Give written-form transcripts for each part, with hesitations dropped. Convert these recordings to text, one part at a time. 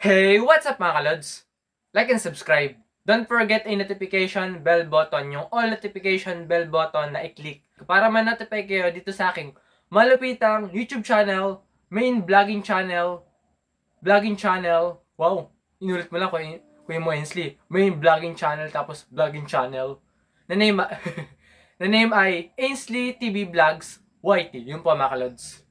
Hey, what's up mga kalods? Like and subscribe. Don't forget a notification bell button, yung all notification bell button na i-click para ma-notify kayo dito sa aking malupitang YouTube channel, main vlogging channel. Wow, inulit mo lang Kuya Mo Hensley. Main vlogging channel tapos vlogging channel. Na name, na name ay Ainsley TV Vlogs YT. Yun po mga kalods.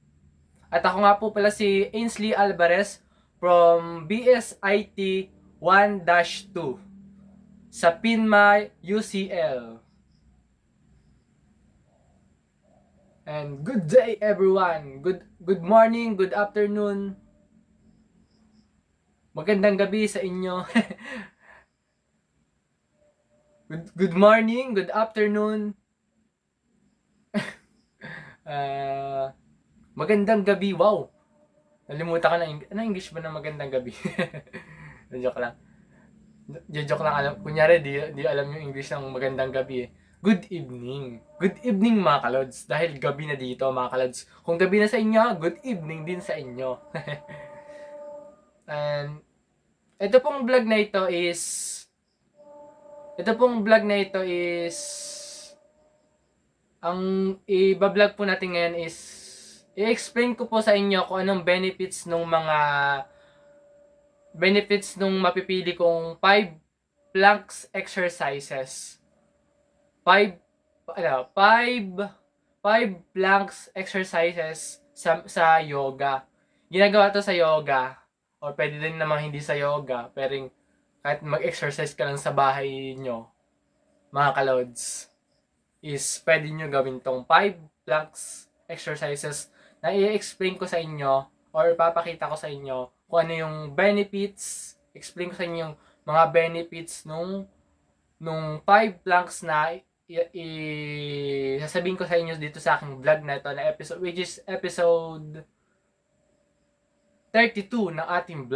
At ako nga po pala si Ainsley Alvarez from BSIT 1-2 sa PINMA UCL. And good day everyone. Good morning, good afternoon. Magandang gabi sa inyo. good morning, good afternoon. Magandang gabi. Wow. Nalimutan ko na ano English ba ng magandang gabi? Joke lang. Joke lang, alam. Kunyari, di alam yung English ng magandang gabi eh. Good evening. Good evening mga kalods. Dahil gabi na dito mga kalods. Kung gabi na sa inyo, good evening din sa inyo. And ito pong vlog na ito is ang i-vlog po natin ngayon is i-explain ko po sa inyo kung anong benefits nung mapipili kong 5 planks exercises. 5 planks exercises sa yoga. Ginagawa to sa yoga or pwede din namang hindi sa yoga, pero kahit mag-exercise ka lang sa bahay nyo, mga kalods, is pwede nyo gawin tong 5 planks exercises na i-explain ko sa inyo or papakita ko sa inyo kung ano yung benefits, explain ko sa inyo yung mga benefits nung 5 planks na sasabihin ko sa inyo dito sa aking vlog na ito na episode, which is episode 32 ng ating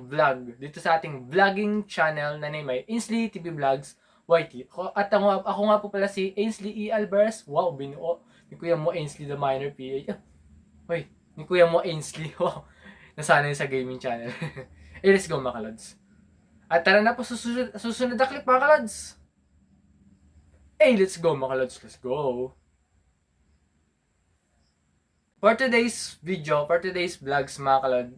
vlog dito sa ating vlogging channel na name ay Ainsley TV Vlogs YT. At ako nga po pala si Ainsley E. Alvarez. Wow, binuo ni Kuya Mo Ainsley the Minor PH. Hoy, ni Kuya Mo Ainsley. Wow, nasanay sa gaming channel. Let's go mga kalods. At tara na po susunod na clip mga kalods. Let's go mga kalods. Let's go. For today's vlogs mga kalod.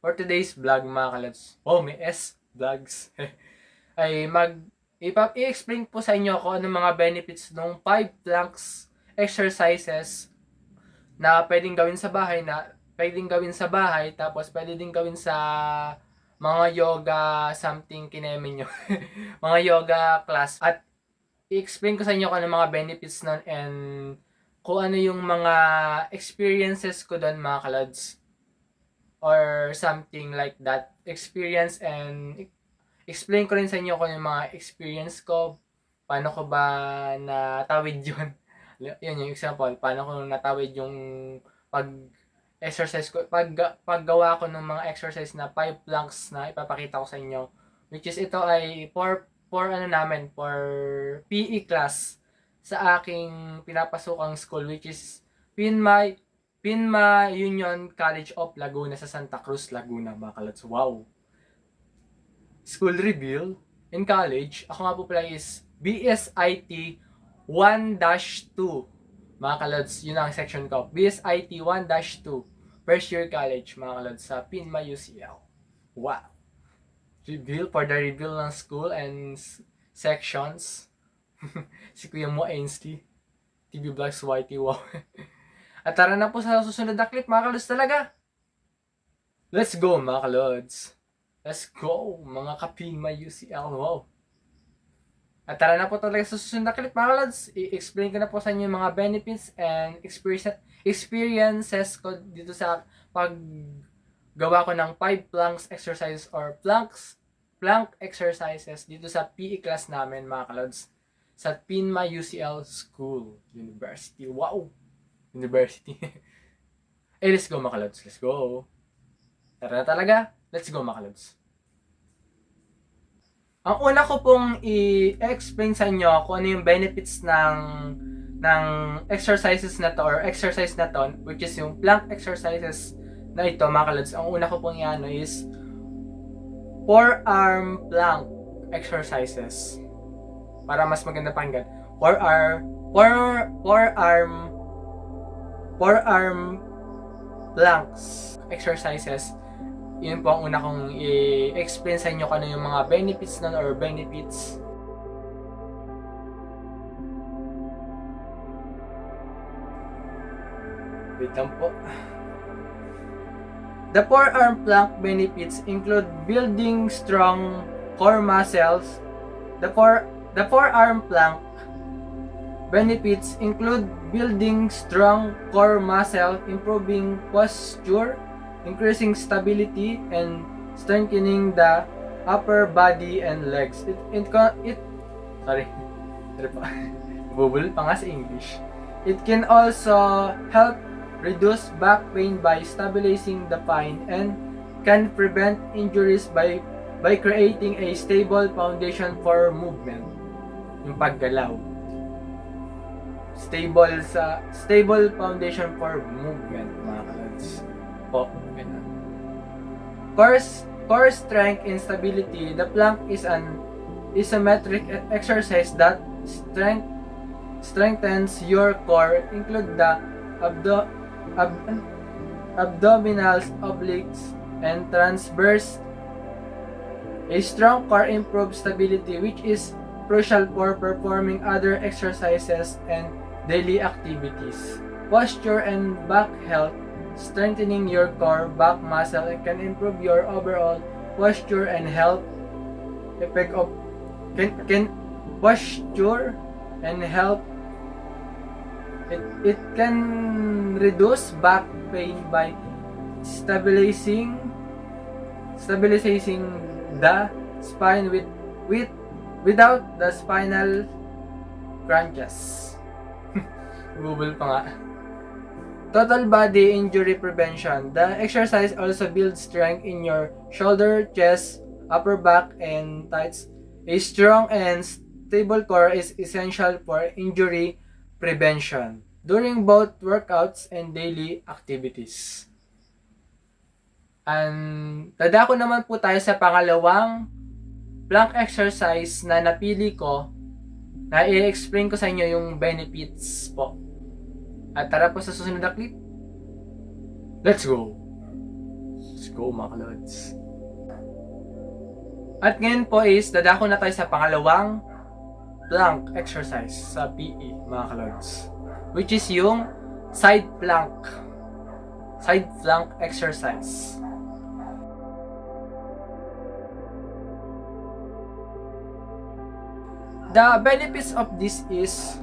For today's vlog mga kalods. Oh, may S vlogs. Ay i-explain po sa inyo kung ano mga benefits ng 5 planks exercises na pwedeng gawin sa bahay, tapos pwede din gawin sa mga yoga something kineme nyo. Mga yoga class. At i-explain ko sa inyo kung ano mga benefits nun and kung ano yung mga experiences ko doon mga kalods. Or something like that. Experience and explain ko rin sa inyo kung yung mga experience ko, paano ko ba natawid yun. Yan yung example, paano ko natawid yung pag-exercise ko, paggawa ko ng mga exercise na 5 planks na ipapakita ko sa inyo. Which is ito ay for PE class sa aking pinapasukang school, which is PINMA Union College of Laguna sa Santa Cruz, Laguna, mga kalods. Wow! School reveal in college, ako nga po pala is BSIT 1-2. Mga kalods, yun ang section ko. BSIT 1-2. First year college, mga kalods, sa PINMA UCL. Wow! For the reveal ng school and sections. Si Kuya Mo Ainsley. TV Vlogs YT, wow. At tara na po sa susunod na clip, mga kalods talaga. Let's go, mga kalods. Let's go, mga ka-PINMA UCL. Wow. At tara na po talaga sa susunod na clip, mga kalods. I-explain ko na po sa inyo yung mga benefits and experiences ko dito sa paggawa ko ng 5 planks exercises or plank exercises dito sa PE class namin, mga kalods. Sa PINMA UCL School University. Wow! University. Let's go mga kalods. Let's go. Tara na talaga. Let's go mga kalods. Ang una ko pong i-explain sa inyo kung ano yung benefits ng exercises na to or exercise na to, which is yung plank exercises na ito, mga kalods, ang una ko pong iano is forearm plank exercises. Para mas maganda pakinggan. Forearm planks exercises. Yun po ang una kong i-explain sa inyo kung ano yung mga benefits nun or benefits. Wait lang po. The forearm plank benefits include building strong core muscles. The forearm plank benefits include building strong core muscle, improving posture, increasing stability, and strengthening the upper body and legs. Bubul pa nga sa English. It can also help reduce back pain by stabilizing the spine and can prevent injuries by creating a stable foundation for movement. Yung paggalaw. Stable foundation for movement, mga kalods. Po, ganun. Core strength and stability. The plank is an isometric exercise that strengthens your core, include the abdominals, obliques, and transverse. A strong core improves stability, which is crucial for performing other exercises and daily activities. Posture and back health. Strengthening your core back muscle can improve your overall posture and health. Effect of posture and health. It can reduce back pain by stabilizing the spine without the spinal crunches. Google pa nga. Total body injury prevention. The exercise also builds strength in your shoulder, chest, upper back, and thighs. A strong and stable core is essential for injury prevention during both workouts and daily activities. And dadako naman po tayo sa pangalawang plank exercise na napili ko na i-explain ko sa inyo yung benefits po. At tara po sa susunod na clip. Let's go! Let's go, mga kalods. At ngayon po is dadako na tayo sa pangalawang plank exercise sa PE, mga kalods, which is yung side plank exercise. The benefits of this is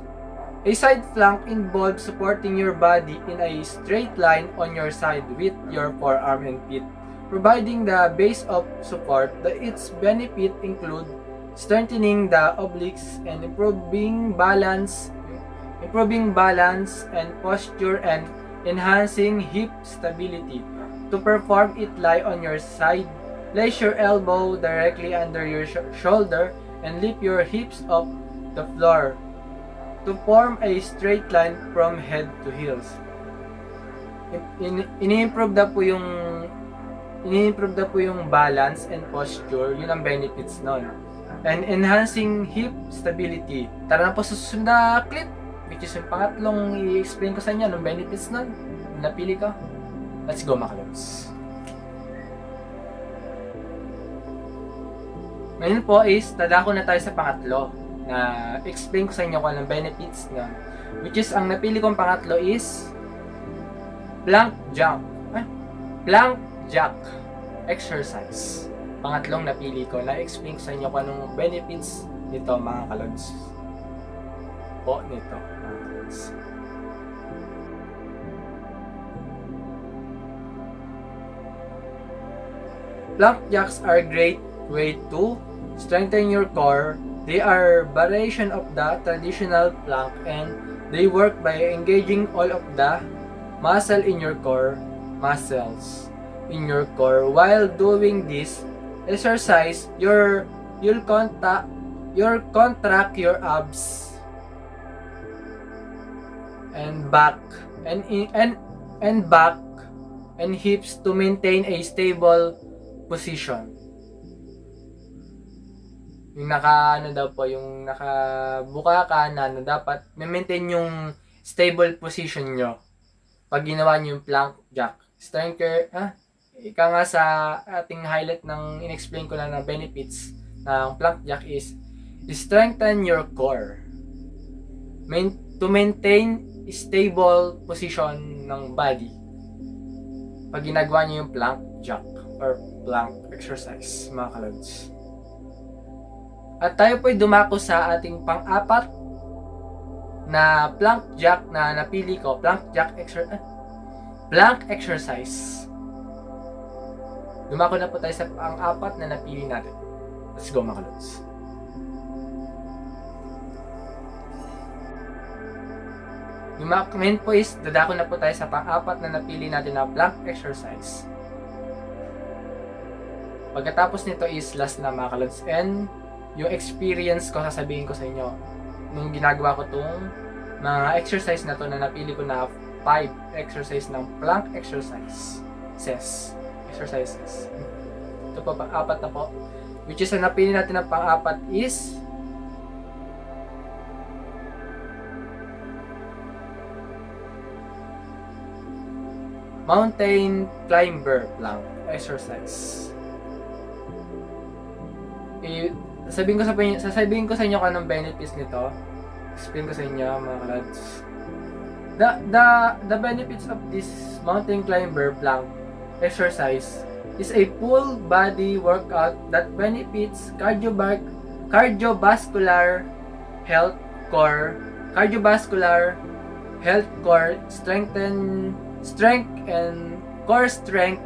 a side plank involves supporting your body in a straight line on your side with your forearm and feet, providing the base of support. Its benefits include strengthening the obliques and improving balance and posture and enhancing hip stability. To perform it, lie on your side, place your elbow directly under your shoulder and lift your hips off the floor to form a straight line from head to heels. Ini-improve na po yung balance and posture. Yun ang benefits nun. And enhancing hip stability. Tara na po sa susunod na clip, which is yung pangatlong i-explain ko sa inyo ng benefits nun. Napili ko. Let's go, mga kalods. Ngayon po is dadako na tayo sa pangatlo na explain ko sa inyo kung anong benefits nun, which is ang napili kong pangatlo is plank jack exercise. Pangatlong napili ko na explain ko sa inyo kung anong benefits nito, mga kalods. Po nito, mga kalods. Plank jacks are great way to strengthen your core. They are variation of the traditional plank and they work by engaging all of the muscles in your core. While doing this exercise, you'll contract your abs and back and hips to maintain a stable position. Yung yung nakabuka ka na dapat maintain yung stable position nyo pag ginawa nyo yung plank jack. Ika nga sa ating highlight ng in-explain ko na benefits ng plank jack is strengthen your core. To maintain stable position ng body pag ginagawa nyo yung plank jack or plank exercise, mga kalods. At tayo po'y dumako sa ating pang-apat na plank jack na napili ko, plank exercise. Dumako na po tayo sa pang-apat na napili natin. Let's go, mga kalods. Ngayon po is dadako na po tayo sa pang-apat na napili natin na plank exercise. Pagkatapos nito is last na, mga kalods, and yung experience ko sasabihin ko sa inyo nung ginagawa ko tong mga exercise na to na napili ko na 5 exercise ng plank exercises. Ito po, pang-apat na po, which is ang napili natin na pang-apat is mountain climber plank exercise. Sasabihin ko sa inyo kung anong benefits nito. Explain ko sa inyo, mga lads. The benefits of this mountain climber plank exercise is a full body workout that benefits cardiovascular health core, strength and core strength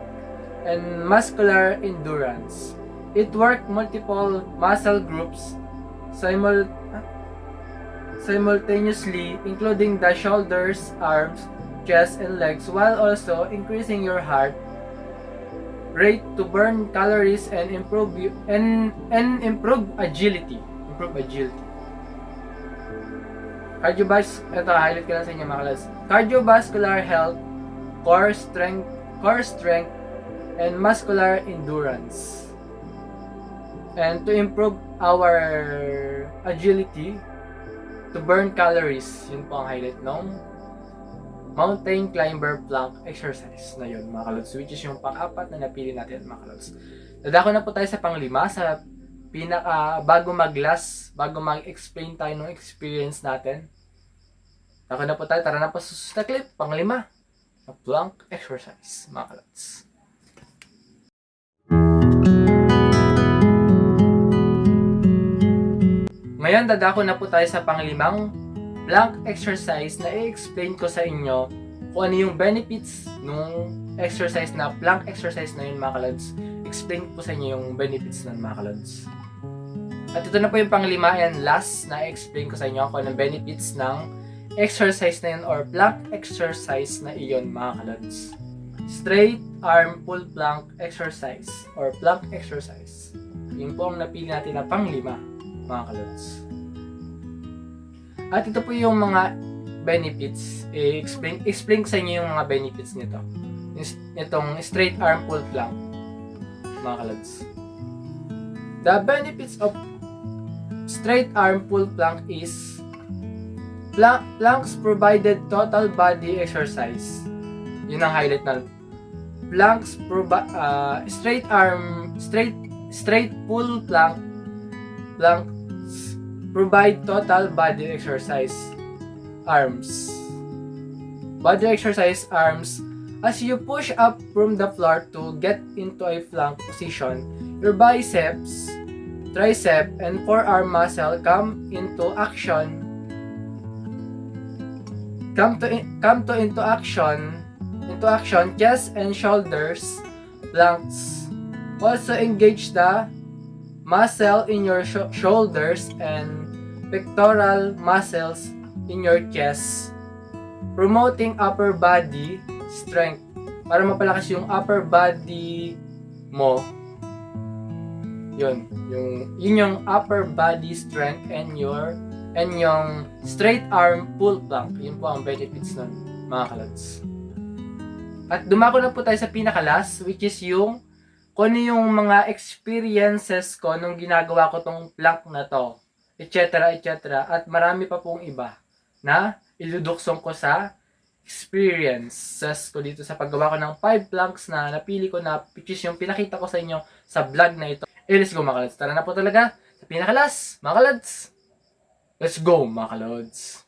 and muscular endurance. It works multiple muscle groups simultaneously, including the shoulders, arms, chest, and legs, while also increasing your heart rate to burn calories and improve agility. Highlight ko lang sa inyo, mga kalas. Cardiovascular health, core strength, and muscular endurance. And to improve our agility, to burn calories. Yun po ang highlight ng mountain climber plank exercise na yun, mga kalods, which is yung pang-apat na napili natin, mga kalods. Dadako na po tayo sa pang-5, sa bago mag-explain tayo ng experience natin. Dako na po tayo, tara na po sa susunod na clip, pang-5 na plank exercise, mga kalods. Ngayon, dadako na po tayo sa pang-5 plank exercise na i-explain ko sa inyo kung ano yung benefits nung exercise na plank exercise na yun, mga kalods. Explain po sa inyo yung benefits nun, mga kalods. At ito na po yung pang-5 and last na i-explain ko sa inyo kung anong benefits ng exercise na yun or plank exercise na iyon, mga kalods. Straight arm pull plank exercise or plank exercise. Yun po ang napili natin na pang-5, mga kalods. At ito po yung mga benefits. Explain ko sa inyo yung mga benefits nito. Itong straight arm pull plank, mga kalods. The benefits of straight arm pull plank is planks provided total body exercise. Yun ang highlight na planks straight pull planks provide total body exercise. Body exercise arms. As you push up from the floor to get into a plank position, your biceps, tricep, and forearm muscle come into action. Into action, chest and shoulders planks. Also engage the muscle in your shoulders and pectoral muscles in your chest, promoting upper body strength. Para mapalakas yung upper body mo. Yun yung upper body strength and yung straight arm pull plank. Yun po ang benefits nun, mga kalods. At dumako na po tayo sa pinaka-last, which is yung kung ano yung mga experiences ko nung ginagawa ko tong plank na to, etc. etc. At marami pa pong iba na iluduksong ko sa experiences ko dito sa paggawa ko ng 5 planks na napili ko na, which is yung pinakita ko sa inyo sa vlog na ito. Let's go mga kalods. Tara na po talaga sa pinaka-last, mga kalods. Let's go mga kalods.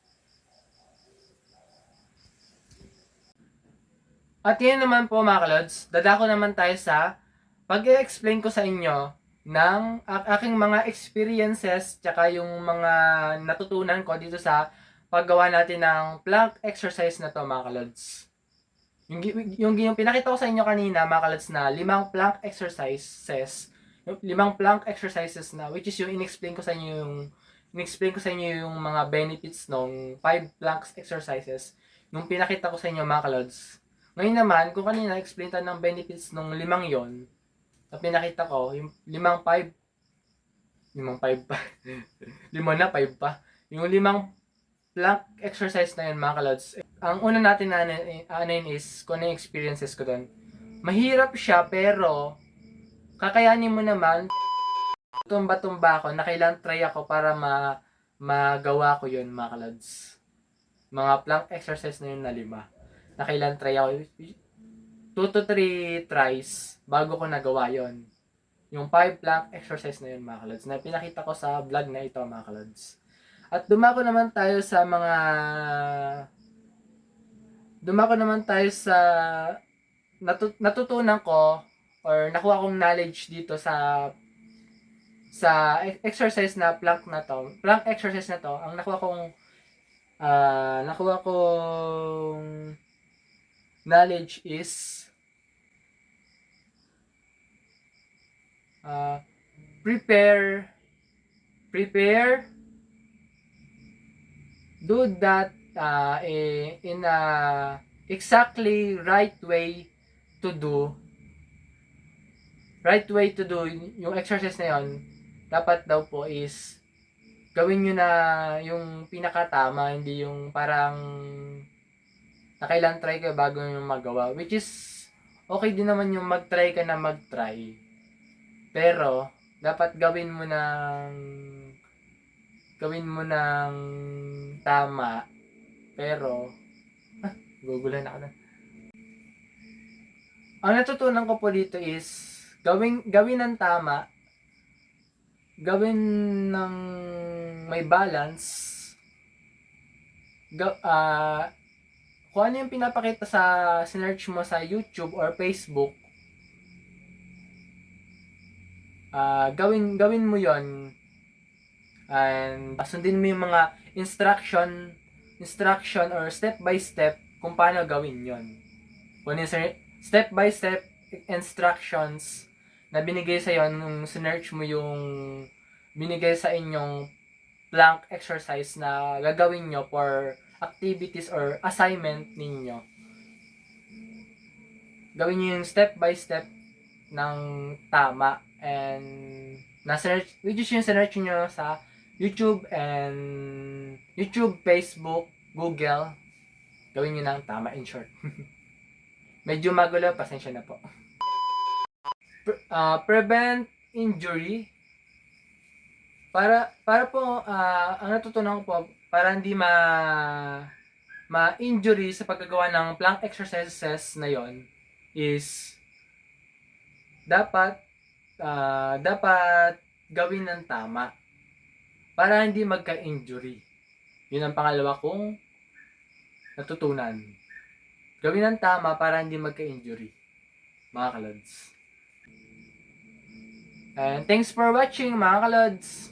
At yun naman po mga kalods, dadako naman tayo sa pag-i-explain ko sa inyo ng aking mga experiences tsaka yung mga natutunan ko dito sa paggawa natin ng plank exercise na to mga kalods. Yung pinakita ko sa inyo kanina mga kalods na 5 plank exercises, 5 plank exercises na, which is yung in-explain ko sa inyo yung mga benefits ng 5 plank exercises nung pinakita ko sa inyo mga kalods. Ngayon naman, kung kanina explain tayo ng benefits ng 5 yon, na pinakita ko, yung 5 pa. 5 na, 5 pa. Yung 5 plank exercise na yun mga kalods. Ang una natin na anin is kung ano yung experiences ko doon. Mahirap siya pero kakayanin mo naman. Tumba-tumba ako, na kailangan try ako para magawa ko yun mga kalods. Mga plank exercise na yun na 5. Na kailangan try ako. 2 to 3 tries bago ko nagawa yon. Yung 5 plank exercise na yun mga kalods, na pinakita ko sa vlog na ito mga kalods. At dumako naman tayo sa natutunan ko or nakuha kong knowledge dito sa exercise na plank na to. Plank exercise na to, ang nakuha kong knowledge is prepare, do that in a exactly right way to do yung exercise na yon. Dapat daw po is gawin nyo na yung pinakatama, hindi yung parang nakailang try ka bago yung magawa, which is okay din naman yung mag-try ka na mag-try, pero dapat gawin mo ng tama. Pero gugulan ako na. Ang natutunan ko po dito is gawin ng tama, gawin ng may balance. Kung ano yung pinapakita sa search mo sa YouTube or Facebook, gawin mo yon, and sundin mo yung mga instruction or step by step kung paano gawin yon. Kung yung step by step instructions na binigay sa iyo nung sinearch mo yung binigay sa inyong plank exercise na gagawin nyo for activities or assignment ninyo. Gawin nyo yung step by step ng tama, and na-search, which is yung search nyo sa YouTube, Facebook, Google. Gawin nyo ng tama, in short. Medyo magulo, pasensya na po. Prevent injury. Para po, ang natutunan ko po, para hindi ma-injury sa paggagawa ng plank exercises na yon is dapat gawin ng tama para hindi magka-injury. Yun ang pangalawa kong natutunan. Gawin ng tama para hindi magka-injury, mga kalods. And thanks for watching mga kalods.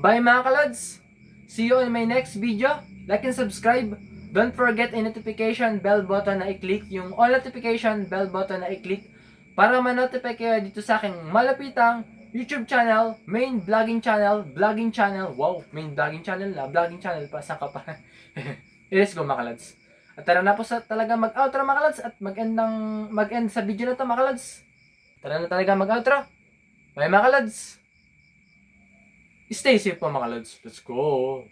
Bye mga kalods. See you in my next video. Like and subscribe. Don't forget yung notification bell button na i-click, yung all notification bell button na i-click para ma-notify kayo dito sa aking malapitang YouTube channel, main vlogging channel, wow, main vlogging channel pa, saan ka pa? Let's go mga kalods. At tara na po sa talaga mag-outro mga kalods, at mag-end sa video na to mga kalods. Tara na talaga mag-outro. Bye mga kalods. Stay safe po mga kalods. Let's go.